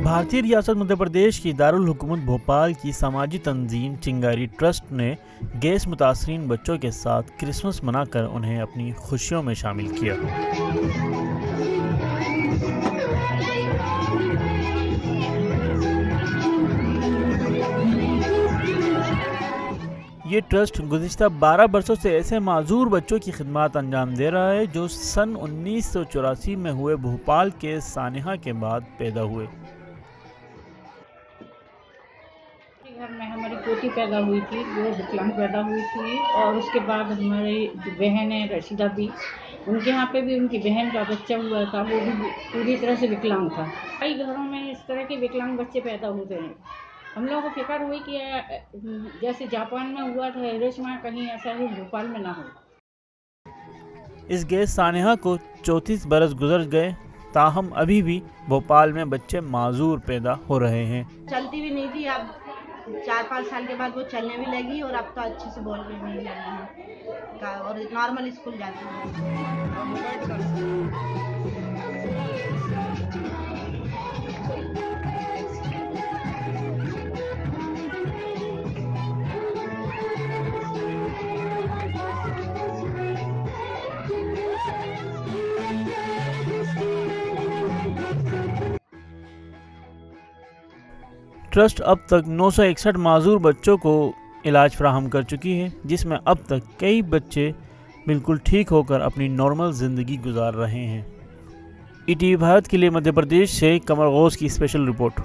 भारतीय रियासत मध्य प्रदेश की दारुल हुकूमत भोपाल की समाजी तंजीम चिंगारी ट्रस्ट ने गैस मुतासरीन बच्चों के साथ क्रिसमस मनाकर उन्हें अपनी खुशियों में शामिल किया। ये ट्रस्ट गुज़िश्ता 12 बरसों से ऐसे माजूर बच्चों की खिदमत अंजाम दे रहा है जो सन 1984 में हुए भोपाल के सानेहा के बाद पैदा हुए। घर में हमारी पोती पैदा हुई थी, वो विकलांग पैदा हुई थी, और उसके बाद हमारी जो बहन है रशीदा भी, उनके यहाँ पे भी उनकी बहन का बच्चा हुआ था, वो भी पूरी तरह से विकलांग था। कई घरों में इस तरह के विकलांग बच्चे पैदा होते हैं। हम लोगों को फिक्र हुई कि जैसे जापान में हुआ था हिरोशिमा, कहीं ऐसा ही भोपाल में ना हो। इस गैस सानेहा को 34 बरस गुजर गए, ताहम अभी भी भोपाल में बच्चे माजूर पैदा हो रहे हैं। चलती भी नहीं थी, अब 4-5 साल के बाद वो चलने भी लगी और अब तो अच्छे से बोलने भी लगी है और नॉर्मल स्कूल जाती है। ट्रस्ट अब तक 961 माजूर बच्चों को इलाज फराहम कर चुकी है, जिसमें अब तक कई बच्चे बिल्कुल ठीक होकर अपनी नॉर्मल ज़िंदगी गुजार रहे हैं। ईटीवी भारत के लिए मध्य प्रदेश से कमर गौस की स्पेशल रिपोर्ट।